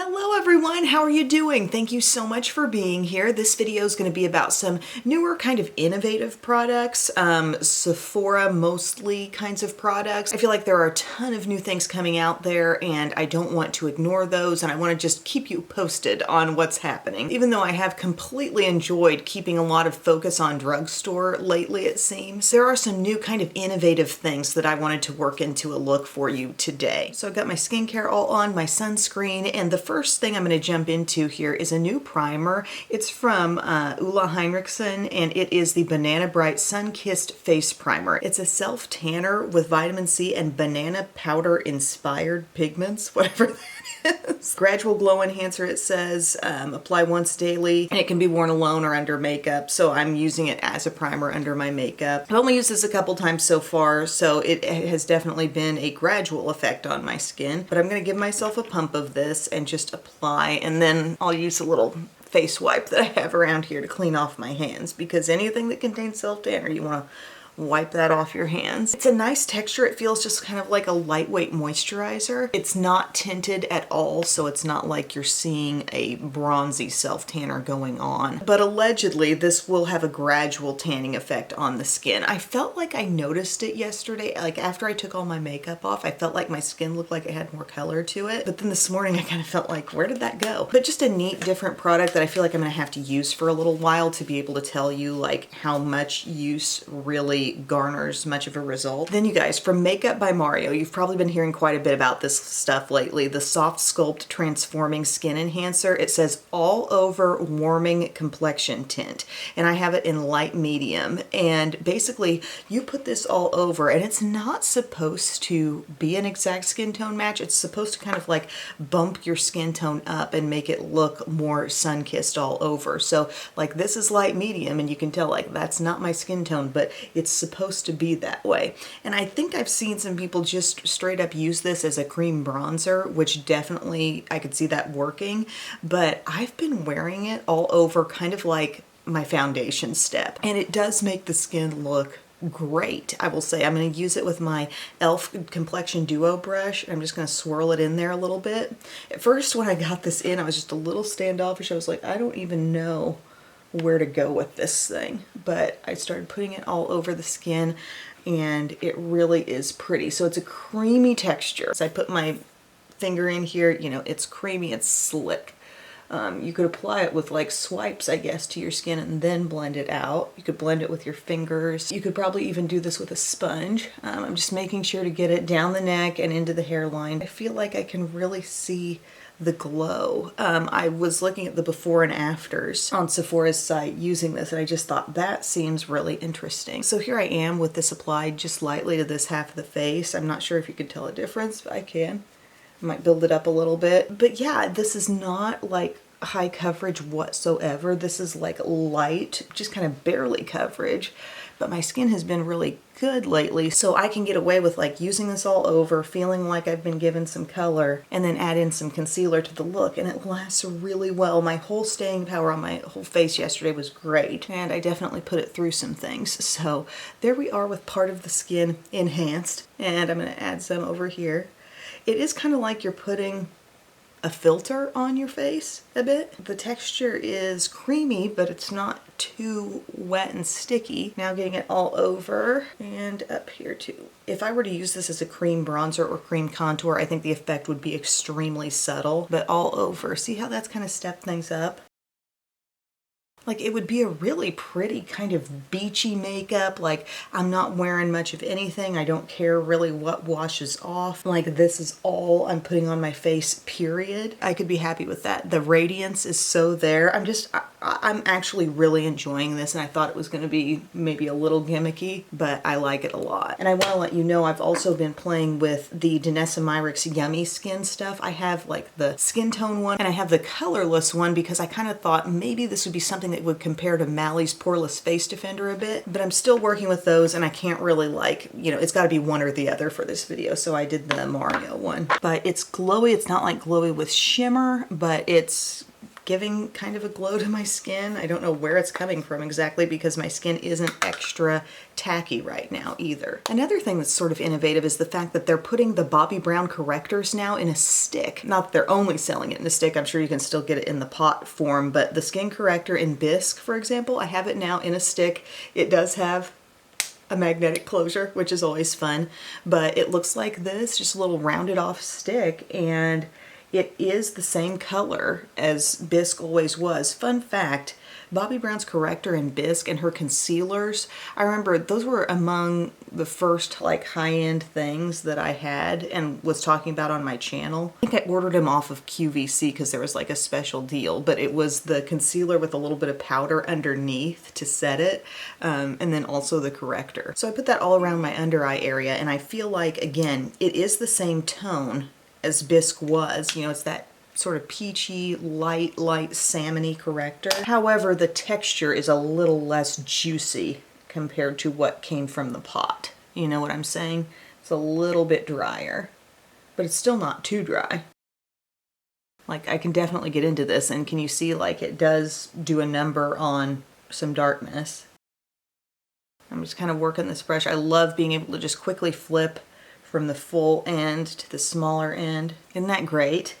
Hello everyone, how are you doing? Thank you so much for being here. This video is going to be about some newer kind of innovative products, Sephora mostly kinds of products. I feel like there are a ton of new things coming out there and I don't want to ignore those, and I want to just keep you posted on what's happening. Even though I have completely enjoyed keeping a lot of focus on drugstore lately, it seems, there are some new kind of innovative things that I wanted to work into a look for you today. So I've got my skincare all on, my sunscreen, and the first thing I'm going to jump into here is a new primer. It's from Ulla Heinrichsen, and it is the Banana Bright Sun-Kissed Face Primer. It's a self-tanner with vitamin C and banana powder inspired pigments, whatever that is. Gradual glow enhancer, it says. Apply once daily, and it can be worn alone or under makeup, so I'm using it as a primer under my makeup. I've only used this a couple times so far, so it has definitely been a gradual effect on my skin, but I'm going to give myself a pump of this and just apply, and then I'll use a little face wipe that I have around here to clean off my hands, because anything that contains self-tanner, you want to wipe that off your hands. It's a nice texture. It feels just kind of like a lightweight moisturizer. It's not tinted at all, so it's not like you're seeing a bronzy self-tanner going on. But allegedly, this will have a gradual tanning effect on the skin. I felt like I noticed it yesterday. Like after I took all my makeup off, I felt like my skin looked like it had more color to it. But then this morning, I kind of felt like, where did that go? But just a neat, different product that I feel like I'm gonna have to use for a little while to be able to tell you like how much use really garners much of a result. Then you guys, from Makeup by Mario, you've probably been hearing quite a bit about this stuff lately. The Soft Sculpt Transforming Skin Enhancer. It says all over warming complexion tint, and I have it in light medium, and basically you put this all over, and it's not supposed to be an exact skin tone match. It's supposed to kind of like bump your skin tone up and make it look more sun-kissed all over. So like this is light medium, and you can tell like that's not my skin tone, but it's supposed to be that way. And I think I've seen some people just straight up use this as a cream bronzer, which definitely I could see that working, but I've been wearing it all over kind of like my foundation step, and it does make the skin look great. I will say I'm going to use it with my e.l.f. Complexion Duo brush. I'm just going to swirl it in there a little bit. At first when I got this in, I was just a little standoffish. I was like, I don't even know where to go with this thing, but I started putting it all over the skin and it really is pretty. So it's a creamy texture. So I put my finger in here, you know, it's creamy, it's slick. You could apply it with like swipes, I guess, to your skin and then blend it out. You could blend it with your fingers. You could probably even do this with a sponge. I'm just making sure to get it down the neck and into the hairline. I feel like I can really see the glow. I was looking at the before and afters on Sephora's site using this, and I just thought that seems really interesting. So here I am with this applied just lightly to this half of the face. I'm not sure if you can tell a difference, but I can. I might build it up a little bit. But yeah, this is not like high coverage whatsoever. This is like light, just kind of barely coverage. But my skin has been really good lately, so I can get away with like using this all over, feeling like I've been given some color, and then add in some concealer to the look, and it lasts really well. My whole staying power on my whole face yesterday was great, and I definitely put it through some things. So there we are with part of the skin enhanced, and I'm going to add some over here. It is kind of like you're putting a filter on your face a bit. The texture is creamy, but it's not too wet and sticky. Now getting it all over and up here too. If I were to use this as a cream bronzer or cream contour, I think the effect would be extremely subtle, but all over. See how that's kind of stepped things up? Like it would be a really pretty kind of beachy makeup. Like I'm not wearing much of anything. I don't care really what washes off. Like this is all I'm putting on my face, period. I could be happy with that. The radiance is so there. I'm actually really enjoying this, and I thought it was going to be maybe a little gimmicky, but I like it a lot. And I want to let you know I've also been playing with the Danessa Myricks Yummy Skin stuff. I have like the skin tone one and I have the colorless one because I kind of thought maybe this would be something that would compare to Mally's Poreless Face Defender a bit, but I'm still working with those and I can't really like, you know, it's got to be one or the other for this video, so I did the Mario one. But it's glowy. It's not like glowy with shimmer, but it's giving kind of a glow to my skin. I don't know where it's coming from exactly because my skin isn't extra tacky right now either. Another thing that's sort of innovative is the fact that they're putting the Bobbi Brown correctors now in a stick. Not that they're only selling it in a stick, I'm sure you can still get it in the pot form, but the skin corrector in Bisque, for example, I have it now in a stick. It does have a magnetic closure, which is always fun, but it looks like this, just a little rounded off stick, and it is the same color as Bisque always was. Fun fact, Bobbi Brown's corrector in Bisque and her concealers, I remember those were among the first like high-end things that I had and was talking about on my channel. I think I ordered them off of QVC because there was like a special deal, but it was the concealer with a little bit of powder underneath to set it, and then also the corrector. So I put that all around my under eye area, and I feel like, again, it is the same tone as Bisque was. You know, it's that sort of peachy, light salmony corrector. However, the texture is a little less juicy compared to what came from the pot. You know what I'm saying? It's a little bit drier, but it's still not too dry. Like, I can definitely get into this, and can you see, like, it does do a number on some darkness. I'm just kind of working this brush. I love being able to just quickly flip from the full end to the smaller end. Isn't that great?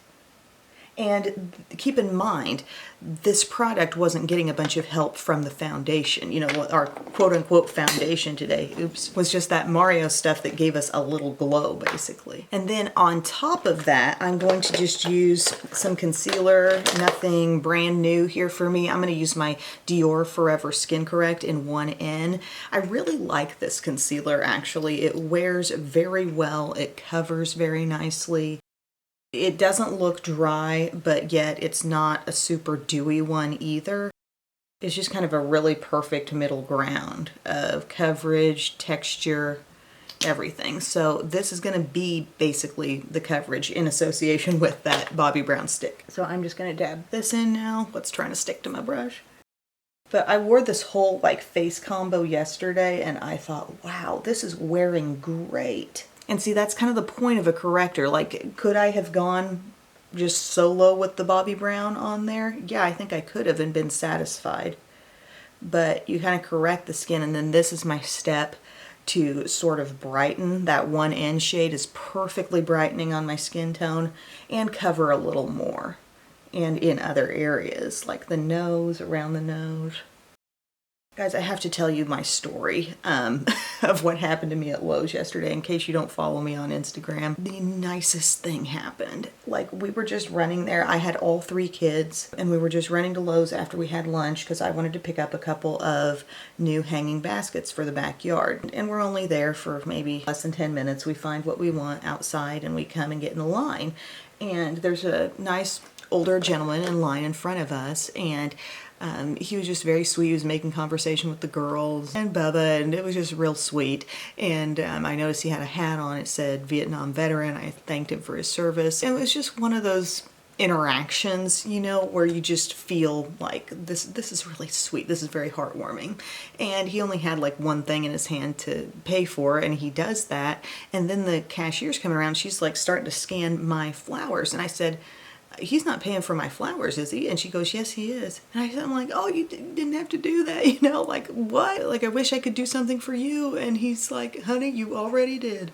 And keep in mind, this product wasn't getting a bunch of help from the foundation. You know, our quote-unquote foundation today, oops, was just that Mario stuff that gave us a little glow, basically. And then on top of that, I'm going to just use some concealer, nothing brand new here for me. I'm going to use my Dior Forever Skin Correct in 1N. I really like this concealer, actually. It wears very well. It covers very nicely. It doesn't look dry, but yet it's not a super dewy one either. It's just kind of a really perfect middle ground of coverage, texture, everything. So this is going to be basically the coverage in association with that Bobbi Brown stick. So I'm just going to dab this in now. What's trying to stick to my brush? But I wore this whole like face combo yesterday, and I thought, wow, this is wearing great. And see, that's kind of the point of a corrector. Like, could I have gone just solo with the Bobbi Brown on there? Yeah, I think I could have and been satisfied. But you kind of correct the skin, and then this is my step to sort of brighten. That 1N shade is perfectly brightening on my skin tone and cover a little more. And in other areas, like the nose, around the nose. Guys, I have to tell you my story of what happened to me at Lowe's yesterday in case you don't follow me on Instagram. The nicest thing happened. Like, we were just running there. I had all 3 kids, and we were just running to Lowe's after we had lunch because I wanted to pick up a couple of new hanging baskets for the backyard. And we're only there for maybe less than 10 minutes. We find what we want outside and we come and get in the line. And there's a nice older gentleman in line in front of us, and he was just very sweet. He was making conversation with the girls and Bubba, and it was just real sweet. And I noticed he had a hat on. It said Vietnam veteran. I thanked him for his service. And it was just one of those interactions, you know, where you just feel like this is really sweet. This is very heartwarming. And he only had like one thing in his hand to pay for, and he does that. And then the cashier's coming around. She's like starting to scan my flowers. And I said, he's not paying for my flowers, is he? And she goes, yes, he is. And I'm like, oh, you didn't have to do that, you know, like, what? Like, I wish I could do something for you. And he's like, honey, you already did.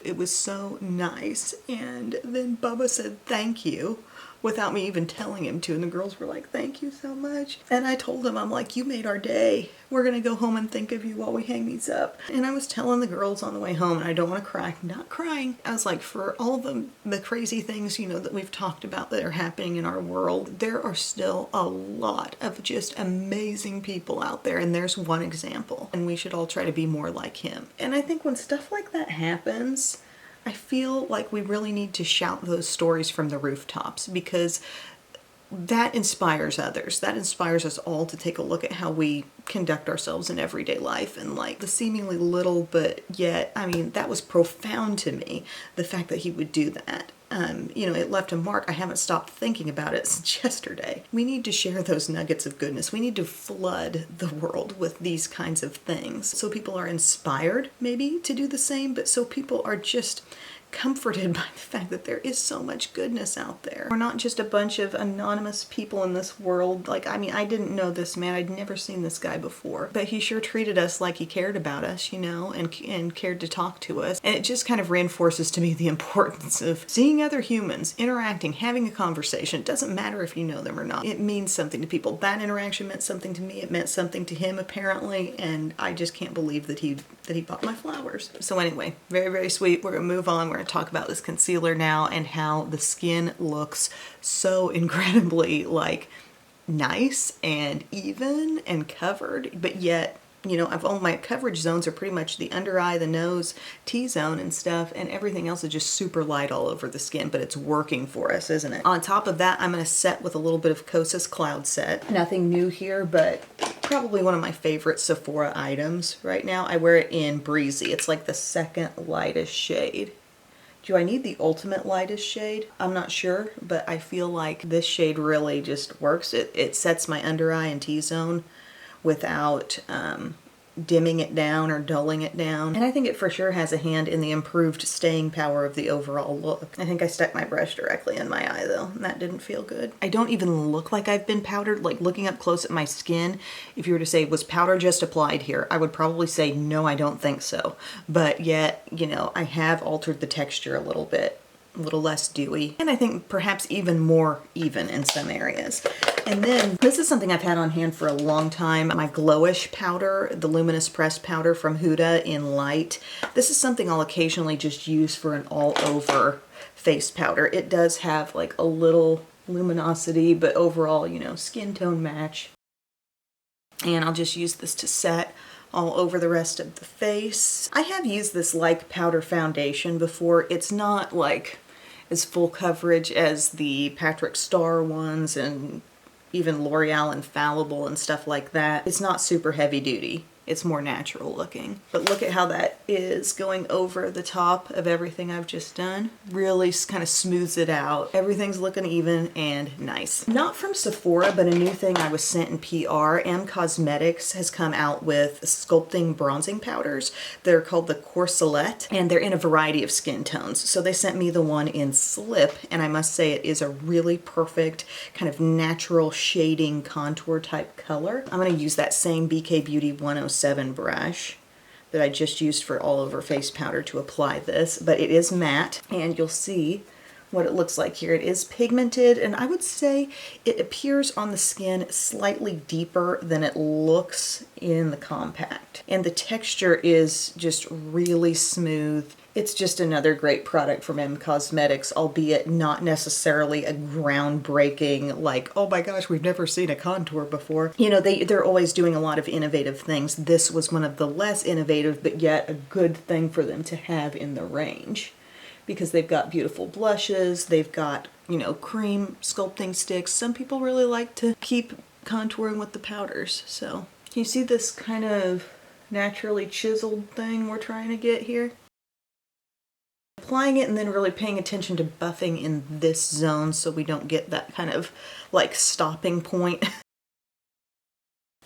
It was so nice. And then Bubba said, thank you, without me even telling him to. And the girls were like, thank you so much. And I told him, I'm like, you made our day. We're going to go home and think of you while we hang these up. And I was telling the girls on the way home, and I don't want to cry, not crying. I was like, for all the crazy things, you know, that we've talked about that are happening in our world, there are still a lot of just amazing people out there. And there's one example. And we should all try to be more like him. And I think when stuff like that happens, I feel like we really need to shout those stories from the rooftops, because that inspires others. That inspires us all to take a look at how we conduct ourselves in everyday life, and like the seemingly little, but yet, I mean, that was profound to me, the fact that he would do that. You know, it left a mark. I haven't stopped thinking about it since yesterday. We need to share those nuggets of goodness. We need to flood the world with these kinds of things so people are inspired maybe to do the same, but so people are just comforted by the fact that there is so much goodness out there. We're not just a bunch of anonymous people in this world. Like, I mean, I didn't know this man. I'd never seen this guy before, but he sure treated us like he cared about us, you know, and cared to talk to us. And it just kind of reinforces to me the importance of seeing other humans, interacting, having a conversation. It doesn't matter if you know them or not. It means something to people. That interaction meant something to me. It meant something to him, apparently, and I just can't believe that he bought my flowers. So anyway, very, very sweet. We're gonna move on. We're gonna talk about this concealer now and how the skin looks so incredibly like nice and even and covered, but yet, you know, all my coverage zones are pretty much the under eye, the nose, T-zone and stuff, and everything else is just super light all over the skin, but it's working for us, isn't it? On top of that, I'm gonna set with a little bit of Kosas Cloud Set. Nothing new here, but probably one of my favorite Sephora items right now. I wear it in Breezy. It's like the second lightest shade. Do I need the ultimate lightest shade? I'm not sure, but I feel like this shade really just works. It sets my under eye and T-zone without dimming it down or dulling it down. And I think it for sure has a hand in the improved staying power of the overall look. I think I stuck my brush directly in my eye though, and that didn't feel good. I don't even look like I've been powdered. Like, looking up close at my skin, if you were to say, was powder just applied here? I would probably say, no, I don't think so. But yet, you know, I have altered the texture a little bit. A little less dewy, and I think perhaps even more even in some areas. And then this is something I've had on hand for a long time, my Glowish powder, the Luminous Pressed Powder from Huda in Light. This is something I'll occasionally just use for an all-over face powder. It does have like a little luminosity, but overall, you know, skin tone match. And I'll just use this to set all over the rest of the face. I have used this like powder foundation before. It's not like as full coverage as the Patrick Starr ones and even L'Oreal Infallible and stuff like that. It's not super heavy duty. It's more natural looking. But look at how that is going over the top of everything I've just done. Really kind of smooths it out. Everything's looking even and nice. Not from Sephora, but a new thing I was sent in PR. M Cosmetics has come out with sculpting bronzing powders. They're called the Corselet, and they're in a variety of skin tones. So they sent me the one in Slip, and I must say it is a really perfect kind of natural shading contour type color. I'm gonna use that same BK Beauty 107 brush that I just used for all over face powder to apply this, but it is matte, and you'll see what it looks like here. It is pigmented, and I would say it appears on the skin slightly deeper than it looks in the compact. And the texture is just really smooth. It's just another great product from M Cosmetics, albeit not necessarily a groundbreaking, like, oh my gosh, we've never seen a contour before. You know, they're always doing a lot of innovative things. This was one of the less innovative, but yet a good thing for them to have in the range, because they've got beautiful blushes, they've got, you know, cream sculpting sticks. Some people really like to keep contouring with the powders. So you see this kind of naturally chiseled thing we're trying to get here? Applying it and then really paying attention to buffing in this zone so we don't get that kind of like stopping point.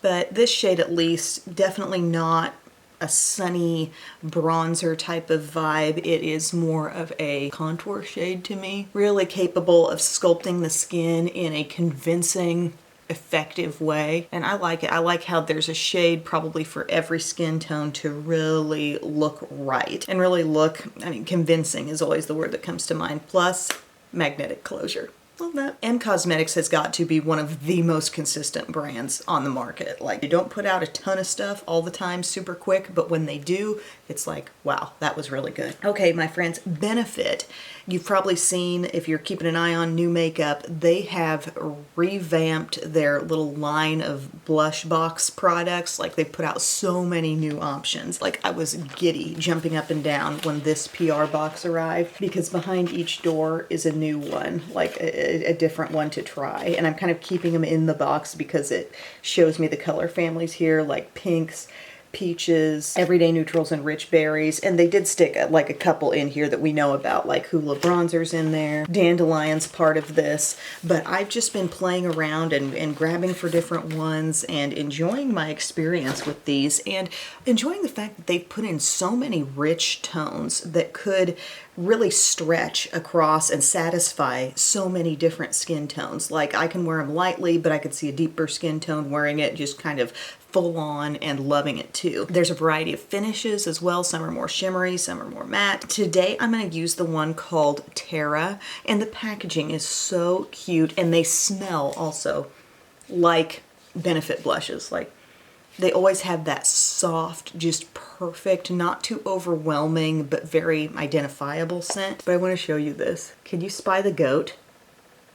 But this shade, at least, definitely not a sunny bronzer type of vibe. It is more of a contour shade to me. Really capable of sculpting the skin in a convincing, effective way, and I like it. I like how there's a shade probably for every skin tone to really look right and really look, I mean, convincing is always the word that comes to mind, plus magnetic closure. Love that. M Cosmetics has got to be one of the most consistent brands on the market. Like, they don't put out a ton of stuff all the time super quick, but when they do, it's like, wow, that was really good. Okay, my friends, Benefit. You've probably seen, if you're keeping an eye on new makeup, they have revamped their little line of blush box products. Like, they've put out so many new options. Like, I was giddy jumping up and down when this PR box arrived, because behind each door is a new one, like a different one to try. And I'm kind of keeping them in the box because it shows me the color families here, like pinks, peaches, everyday neutrals, and rich berries. And they did stick like a couple in here that we know about, like Hoola bronzers in there. Dandelion's part of this. But I've just been playing around and grabbing for different ones and enjoying my experience with these, and enjoying the fact that they've put in so many rich tones that could really stretch across and satisfy so many different skin tones. Like I can wear them lightly, but I could see a deeper skin tone wearing it just kind of full on and loving it too. There's a variety of finishes as well. Some are more shimmery, some are more matte. Today I'm going to use the one called Terra, and the packaging is so cute, and they smell also like Benefit blushes. Like they always have that soft, just perfect, not too overwhelming, but very identifiable scent. But I want to show you this. Can you spy the goat?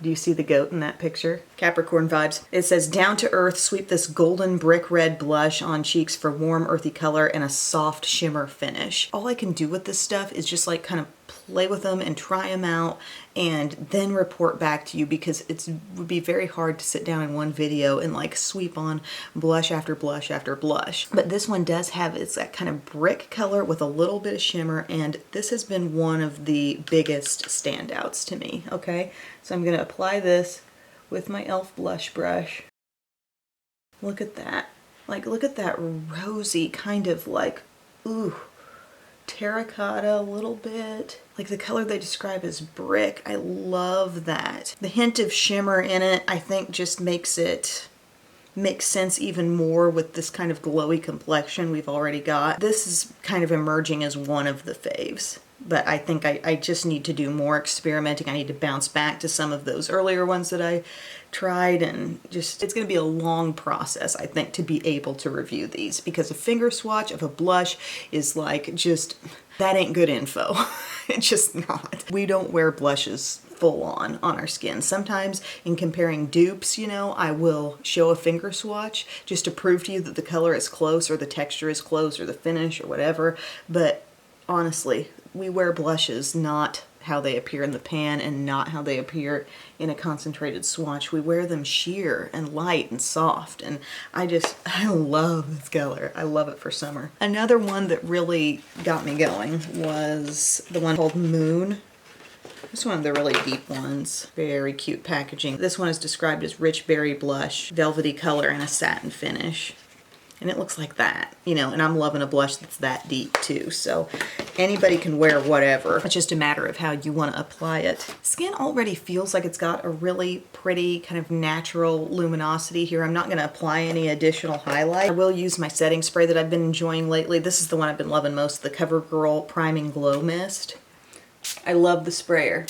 Do you see the goat in that picture? Capricorn vibes. It says, down to earth, sweep this golden brick red blush on cheeks for warm, earthy color and a soft shimmer finish. All I can do with this stuff is just like kind of play with them and try them out and then report back to you, because it would be very hard to sit down in one video and like sweep on blush after blush after blush. But this one does have, it's that kind of brick color with a little bit of shimmer, and this has been one of the biggest standouts to me, okay? So I'm gonna apply this with my e.l.f. blush brush. Look at that. Like, look at that rosy kind of like, ooh, terracotta a little bit. Like the color they describe as brick. I love that. The hint of shimmer in it, I think, just makes it make sense even more with this kind of glowy complexion we've already got. This is kind of emerging as one of the faves, but I think I just need to do more experimenting. I need to bounce back to some of those earlier ones that I tried, and just, it's going to be a long process, I think, to be able to review these, because a finger swatch of a blush is like, just, that ain't good info. It's just not. We don't wear blushes full on our skin. Sometimes in comparing dupes, you know, I will show a finger swatch just to prove to you that the color is close or the texture is close or the finish or whatever. But honestly, we wear blushes not how they appear in the pan and not how they appear in a concentrated swatch. We wear them sheer and light and soft, and I love this color. I love it for summer. Another one that really got me going was the one called Moon. This is one of the really deep ones. Very cute packaging. This one is described as rich berry blush, velvety color, and a satin finish. And it looks like that, you know, and I'm loving a blush that's that deep too. So anybody can wear whatever. It's just a matter of how you want to apply it. Skin already feels like it's got a really pretty kind of natural luminosity here. I'm not going to apply any additional highlight. I will use my setting spray that I've been enjoying lately. This is the one I've been loving most, the CoverGirl Priming Glow Mist. I love the sprayer.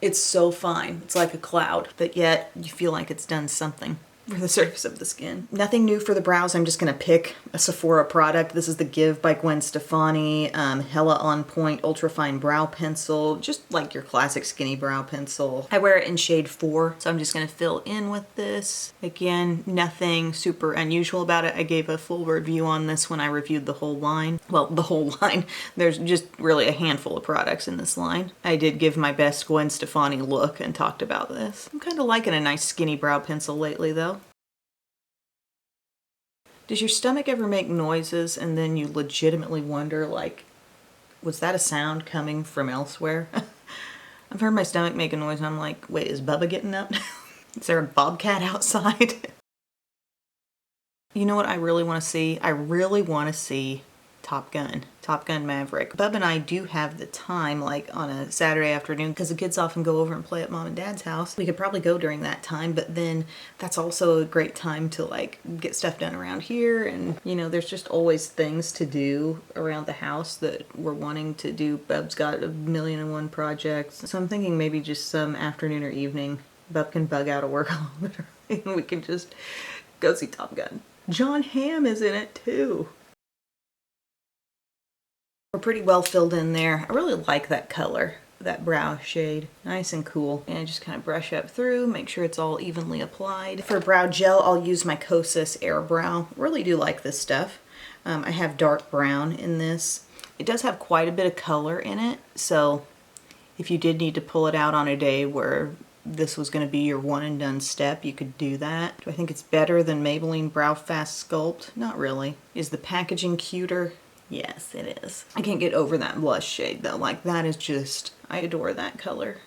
It's so fine. It's like a cloud, but yet you feel like it's done something for the surface of the skin. Nothing new for the brows. I'm just going to pick a Sephora product. This is the Give by Gwen Stefani Hella On Point Ultra Fine Brow Pencil. Just like your classic skinny brow pencil. I wear it in shade 4, so I'm just going to fill in with this. Again, nothing super unusual about it. I gave a full review on this when I reviewed the whole line. Well, the whole line. There's just really a handful of products in this line. I did give my best Gwen Stefani look and talked about this. I'm kind of liking a nice skinny brow pencil lately though. Does your stomach ever make noises and then you legitimately wonder, like, was that a sound coming from elsewhere? I've heard my stomach make a noise and I'm like, wait, is Bubba getting up? Is there a bobcat outside? You know what I really want to see? I really want to see Top Gun Maverick. Bub and I do have the time, like on a Saturday afternoon, because the kids often go over and play at mom and dad's house. We could probably go during that time, but then that's also a great time to like get stuff done around here, and you know, there's just always things to do around the house that we're wanting to do. Bub's got a million and one projects, so I'm thinking maybe just some afternoon or evening Bub can bug out of work a little bit early and we can just go see Top Gun. John Hamm is in it too. We're pretty well filled in there. I really like that color, that brow shade. Nice and cool. And just kind of brush up through, make sure it's all evenly applied. For brow gel, I'll use my Kosas Air Brow. Really do like this stuff. I have dark brown in this. It does have quite a bit of color in it, so if you did need to pull it out on a day where this was going to be your one and done step, you could do that. Do I think it's better than Maybelline Brow Fast Sculpt? Not really. Is the packaging cuter? Yes, it is. I can't get over that blush shade though. Like, that is just, I adore that color.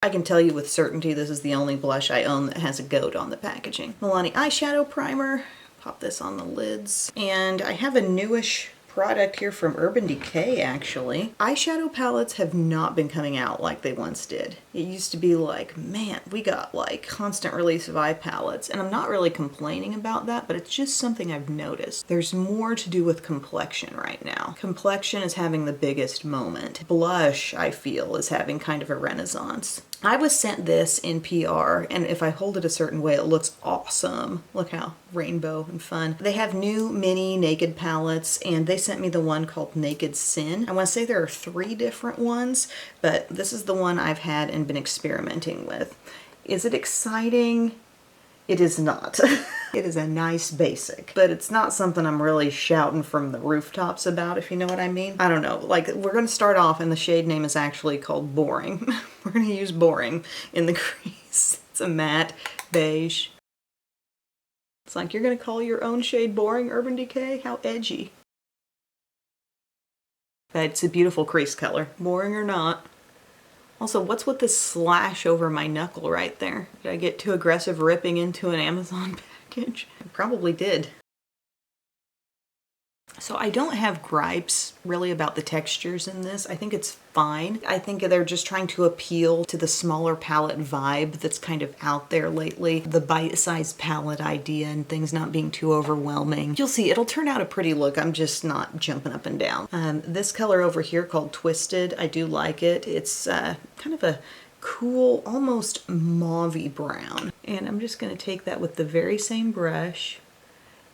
I can tell you with certainty this is the only blush I own that has a goat on the packaging. Milani eyeshadow primer. Pop this on the lids. And I have a newish product here from Urban Decay, actually. Eyeshadow palettes have not been coming out like they once did. It used to be like, man, we got like constant release of eye palettes, and I'm not really complaining about that, but it's just something I've noticed. There's more to do with Complexion right now. Complexion is having the biggest moment. Blush, I feel, is having kind of a renaissance. I was sent this in PR, and if I hold it a certain way, it looks awesome. Look how rainbow and fun. They have new mini naked palettes, and they sent me the one called Naked Sin. I want to say there are 3 different ones, but this is the one I've had and been experimenting with. Is it exciting? It is not. It is a nice basic, but it's not something I'm really shouting from the rooftops about, if you know what I mean. I don't know, like we're gonna start off and the shade name is actually called Boring. We're gonna use Boring in the crease. It's a matte beige. It's like you're gonna call your own shade Boring, Urban Decay? How edgy. But it's a beautiful crease color, boring or not. Also, what's with this slash over my knuckle right there? Did I get too aggressive ripping into an Amazon package? I probably did. So I don't have gripes really about the textures in this. I think it's fine. I think they're just trying to appeal to the smaller palette vibe that's kind of out there lately. The bite-sized palette idea and things not being too overwhelming. You'll see, it'll turn out a pretty look. I'm just not jumping up and down. This color over here called Twisted, I do like it. It's kind of a cool, almost mauve-y brown. And I'm just gonna take that with the very same brush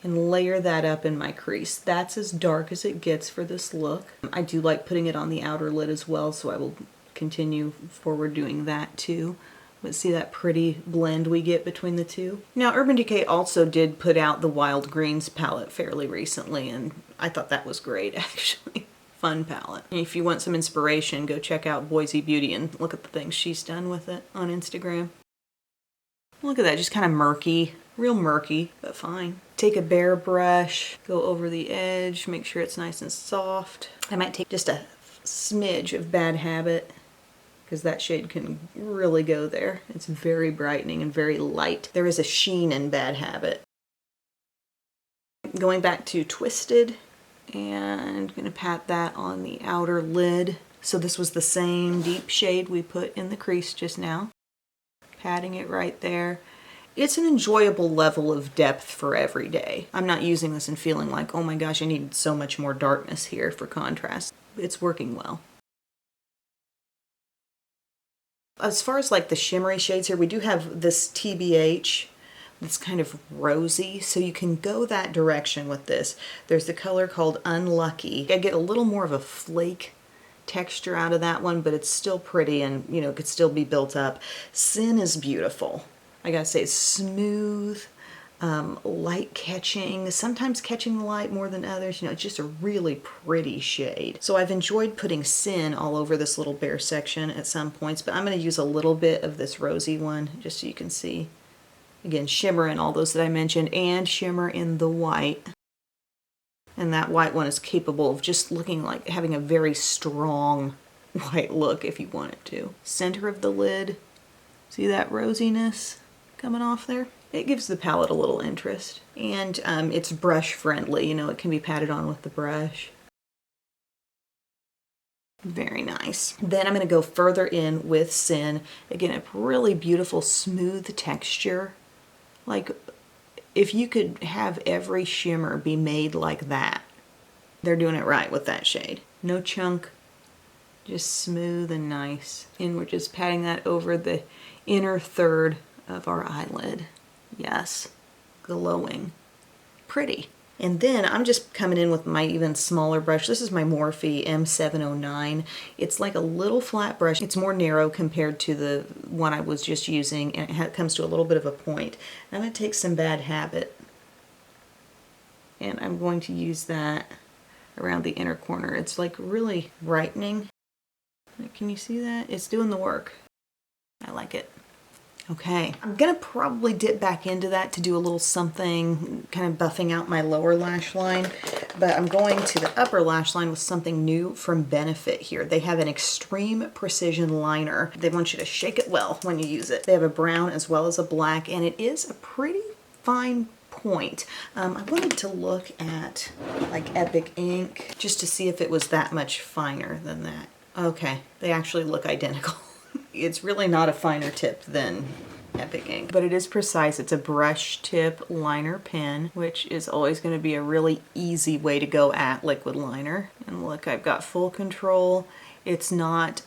and layer that up in my crease. That's as dark as it gets for this look. I do like putting it on the outer lid as well, so I will continue forward doing that too. But see that pretty blend we get between the two? Now, Urban Decay also did put out the Wild Greens palette fairly recently, and I thought that was great, actually. Fun palette. And if you want some inspiration, go check out Boise Beauty and look at the things she's done with it on Instagram. Look at that, just kind of murky. Real murky, but fine. Take a bare brush, go over the edge, make sure it's nice and soft. I might take just a smidge of Bad Habit, because that shade can really go there. It's very brightening and very light. There is a sheen in Bad Habit. Going back to Twisted, and gonna pat that on the outer lid. So this was the same deep shade we put in the crease just now. Patting it right there. It's an enjoyable level of depth for every day. I'm not using this and feeling like, oh my gosh, I need so much more darkness here for contrast. It's working well. As far as like the shimmery shades here, we do have this TBH that's kind of rosy, so you can go that direction with this. There's the color called Unlucky. I get a little more of a flake texture out of that one, but it's still pretty and, you know, could still be built up. Sin is beautiful. I gotta say, it's smooth, light catching, sometimes catching the light more than others. You know, it's just a really pretty shade. So I've enjoyed putting Sin all over this little bare section at some points, but I'm gonna use a little bit of this rosy one just so you can see. Again, shimmer in all those that I mentioned and shimmer in the white. And that white one is capable of just looking like having a very strong white look if you want it to. Center of the lid, see that rosiness coming off there? It gives the palette a little interest. And it's brush friendly, you know, it can be patted on with the brush. Very nice. Then I'm gonna go further in with Sin. Again, a really beautiful smooth texture. Like, if you could have every shimmer be made like that, they're doing it right with that shade. No chunk, just smooth and nice. And we're just patting that over the inner third of our eyelid. Yes, glowing, pretty. And then I'm just coming in with my even smaller brush. This is my Morphe M709. It's like a little flat brush. It's more narrow compared to the one I was just using, and it comes to a little bit of a point. I'm going to take some Bad Habit, and I'm going to use that around the inner corner. It's like really brightening. Can you see that? It's doing the work. I like it. Okay, I'm gonna probably dip back into that to do a little something, kind of buffing out my lower lash line, but I'm going to the upper lash line with something new from Benefit here. They have an extreme precision liner. They want you to shake it well when you use it. They have a brown as well as a black, and it is a pretty fine point. I wanted to look at like Epic ink just to see if it was that much finer than that. Okay, they actually look identical. It's really not a finer tip than Epic ink, but it is precise. It's a brush tip liner pen, which is always going to be a really easy way to go at liquid liner. And look, I've got full control. It's not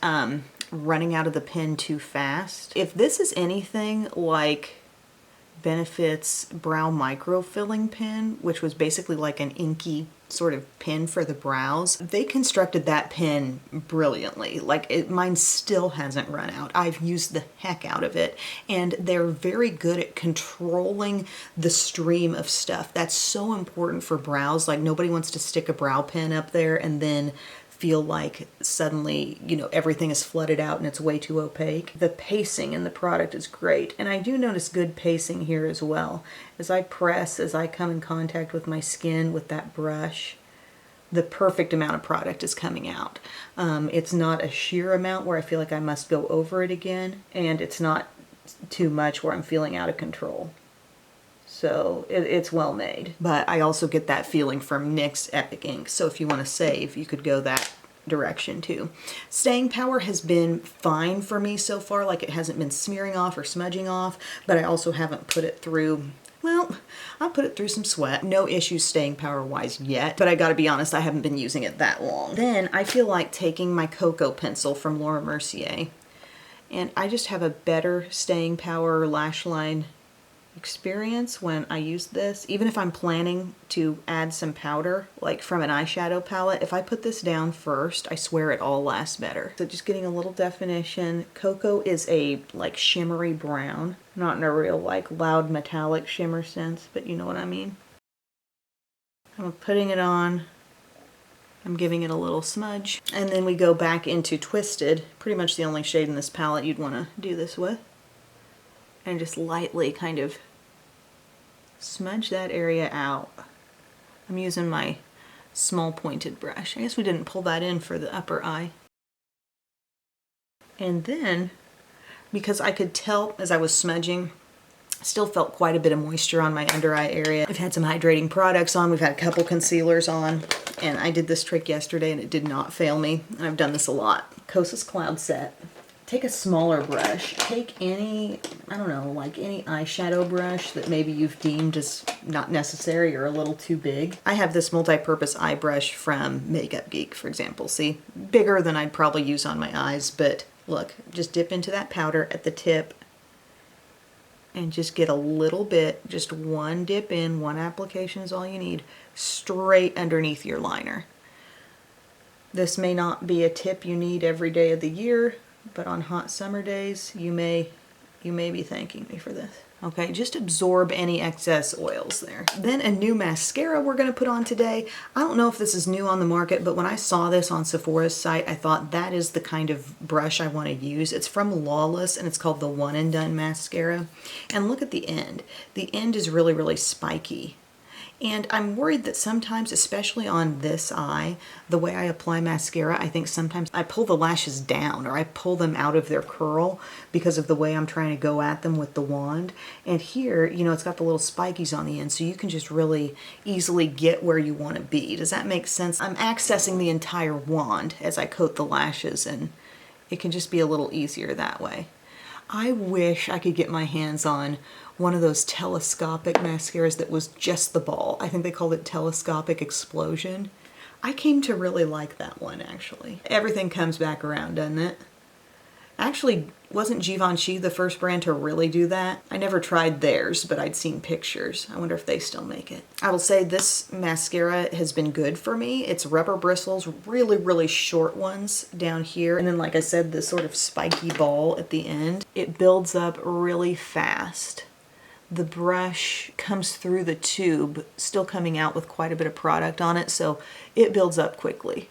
running out of the pen too fast. If this is anything like Benefit's brow microfilling pen, which was basically like an inky sort of pen for the brows, they constructed that pen brilliantly. Like mine still hasn't run out. I've used the heck out of it, and they're very good at controlling the stream of stuff. That's so important for brows. Like nobody wants to stick a brow pen up there and then feel like suddenly, you know, everything is flooded out and it's way too opaque. The pacing in the product is great. And I do notice good pacing here as well. As I press, as I come in contact with my skin with that brush, the perfect amount of product is coming out. It's not a sheer amount where I feel like I must go over it again, and it's not too much where I'm feeling out of control. So it's well made. But I also get that feeling from NYX Epic ink. So if you want to save, you could go that direction too. Staying power has been fine for me so far. Like it hasn't been smearing off or smudging off, but I also haven't put it through, well, I put it through some sweat. No issues staying power wise yet, but I gotta be honest, I haven't been using it that long. Then I feel like taking my Cocoa pencil from Laura Mercier, and I just have a better staying power lash line experience when I use this. Even if I'm planning to add some powder, like from an eyeshadow palette, if I put this down first, I swear it all lasts better. So just getting a little definition. Cocoa is a like shimmery brown, not in a real like loud metallic shimmer sense, but you know what I mean. I'm putting it on. I'm giving it a little smudge. And then we go back into Twisted, pretty much the only shade in this palette you'd want to do this with. And just lightly kind of smudge that area out. I'm using my small pointed brush. I guess we didn't pull that in for the upper eye. And then, because I could tell as I was smudging, still felt quite a bit of moisture on my under eye area. I've had some hydrating products on. We've had a couple concealers on. And I did this trick yesterday and it did not fail me. I've done this a lot. Kosas Cloud Set. Take a smaller brush. Take any, I don't know, like any eyeshadow brush that maybe you've deemed as not necessary or a little too big. I have this multi-purpose eye brush from Makeup Geek, for example. See, bigger than I'd probably use on my eyes, but look, just dip into that powder at the tip and just get a little bit, just one dip in, one application is all you need, straight underneath your liner. This may not be a tip you need every day of the year, but on hot summer days, you may be thanking me for this. Okay, just absorb any excess oils there. Then a new mascara we're gonna put on today. I don't know if this is new on the market, but when I saw this on Sephora's site, I thought that is the kind of brush I wanna use. It's from Lawless and it's called the One and Done Mascara. And look at the end. The end is really, really spiky. And I'm worried that sometimes, especially on this eye, the way I apply mascara, I think sometimes I pull the lashes down or I pull them out of their curl because of the way I'm trying to go at them with the wand. And here, you know, it's got the little spikies on the end, so you can just really easily get where you want to be. Does that make sense? I'm accessing the entire wand as I coat the lashes, and it can just be a little easier that way. I wish I could get my hands on one of those telescopic mascaras that was just the ball. I think they called it Telescopic Explosion. I came to really like that one, actually. Everything comes back around, doesn't it? Actually, wasn't Givenchy the first brand to really do that? I never tried theirs, but I'd seen pictures. I wonder if they still make it. I will say this mascara has been good for me. It's rubber bristles, really, really short ones down here. And then, like I said, this sort of spiky ball at the end. It builds up really fast. The brush comes through the tube, still coming out with quite a bit of product on it, so it builds up quickly.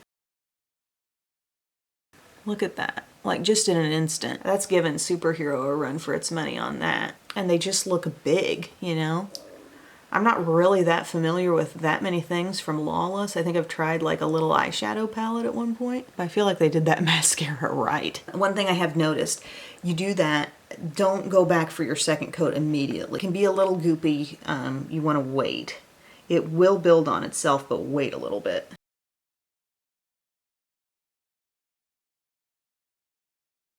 Look at that. Like just in an instant. That's given Superhero a run for its money on that. And they just look big, you know? I'm not really that familiar with that many things from Lawless. I think I've tried like a little eyeshadow palette at one point. I feel like they did that mascara right. One thing I have noticed, you do that don't go back for your second coat immediately. It can be a little goopy. You want to wait. It will build on itself, but wait a little bit.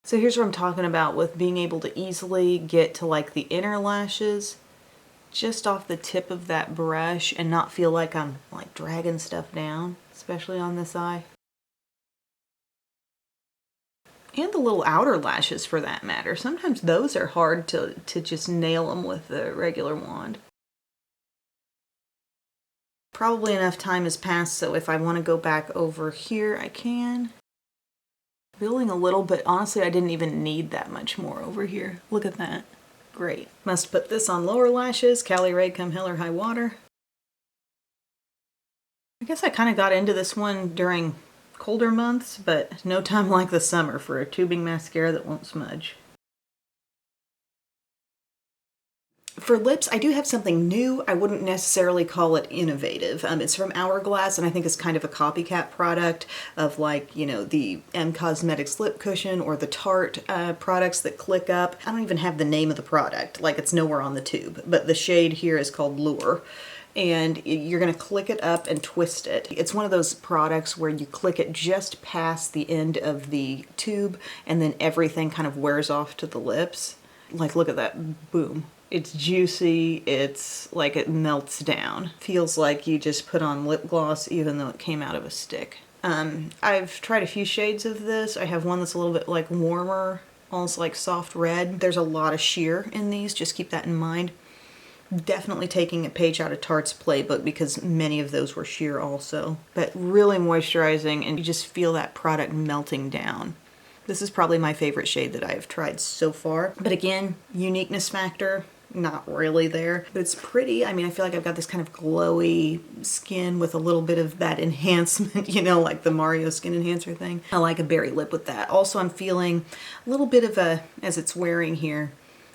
So here's what I'm talking about with being able to easily get to like the inner lashes just off the tip of that brush and not feel like I'm like dragging stuff down, especially on this eye. And the little outer lashes for that matter. Sometimes those are hard to just nail them with a regular wand. Probably enough time has passed, so if I want to go back over here, I can. Building a little, but honestly, I didn't even need that much more over here. Look at that. Great. Must put this on lower lashes. Cali Ray come hell or high water. I guess I kind of got into this one during colder months, but no time like the summer for a tubing mascara that won't smudge. For lips, I do have something new. I wouldn't necessarily call it innovative. It's from Hourglass, and I think it's kind of a copycat product of like, you know, the M Cosmetics lip cushion or the Tarte products that click up. I don't even have the name of the product, like it's nowhere on the tube, but the shade here is called Lure. And you're going to click it up and twist it. It's one of those products where you click it just past the end of the tube and then everything kind of wears off to the lips. Like, look at that, boom. It's juicy, it's like it melts down. Feels like you just put on lip gloss even though it came out of a stick. I've tried a few shades of this. I have one that's a little bit like warmer, almost like soft red. There's a lot of sheer in these, just keep that in mind. Definitely taking a page out of Tarte's playbook because many of those were sheer also. But really moisturizing, and you just feel that product melting down. This is probably my favorite shade that I've tried so far. But again, uniqueness factor, not really there. But it's pretty. I mean, I feel like I've got this kind of glowy skin with a little bit of that enhancement, you know, like the Mario Skin Enhancer thing. I like a berry lip with that. Also, I'm feeling a little bit of a, as it's wearing here,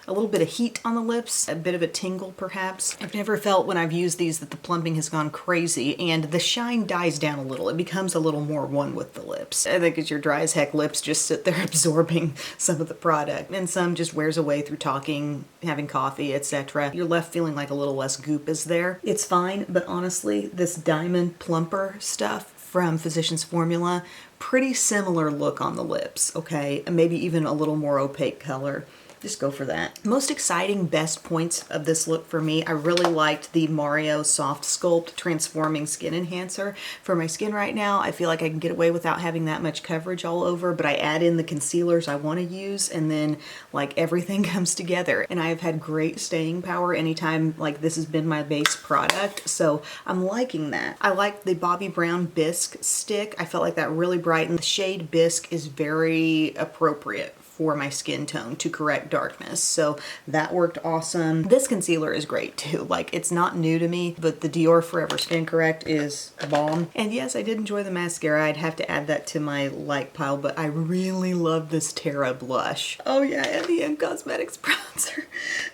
a little bit of heat on the lips, a bit of a tingle perhaps. I've never felt when I've used these that the plumping has gone crazy and the shine dies down a little. It becomes a little more one with the lips. I think as your dry as heck lips just sit there absorbing some of the product, and some just wears away through talking, having coffee, etc. You're left feeling like a little less goop is there. It's fine, but honestly, this Diamond Plumper stuff from Physicians Formula, pretty similar look on the lips, okay? Maybe even a little more opaque color. Just go for that. Most exciting, best points of this look for me, I really liked the Mario Soft Sculpt Transforming Skin Enhancer. For my skin right now, I feel like I can get away without having that much coverage all over, but I add in the concealers I want to use, and then like everything comes together. And I've had great staying power anytime like this has been my base product, so I'm liking that. I like the Bobbi Brown Bisque stick. I felt like that really brightened. The shade Bisque is very appropriate for my skin tone to correct darkness, so that worked awesome. This concealer is great too. Like, it's not new to me, but the Dior Forever Skin Correct is bomb. And yes, I did enjoy the mascara. I'd have to add that to my like pile, but I really love this Terra blush. Oh yeah, and the M Cosmetics bronzer.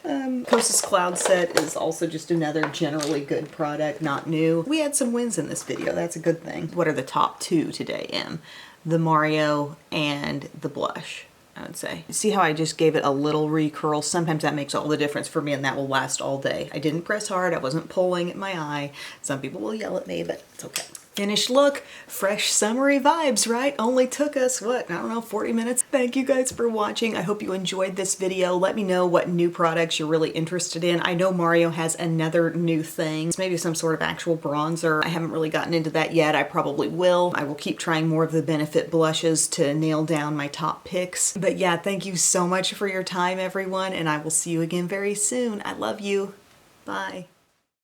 Kosas Cloud Set is also just another generally good product, not new. We had some wins in this video, that's a good thing. What are the top two today, Em? The Mario and the blush, I would say. See how I just gave it a little recurl? Sometimes that makes all the difference for me, and that will last all day. I didn't press hard, I wasn't pulling at my eye. Some people will yell at me, but it's okay. Finished look, fresh summery vibes, right? Only took us, what, I don't know, 40 minutes? Thank you guys for watching. I hope you enjoyed this video. Let me know what new products you're really interested in. I know Mario has another new thing. It's maybe some sort of actual bronzer. I haven't really gotten into that yet. I probably will. I will keep trying more of the Benefit blushes to nail down my top picks. But yeah, thank you so much for your time, everyone, and I will see you again very soon. I love you. Bye.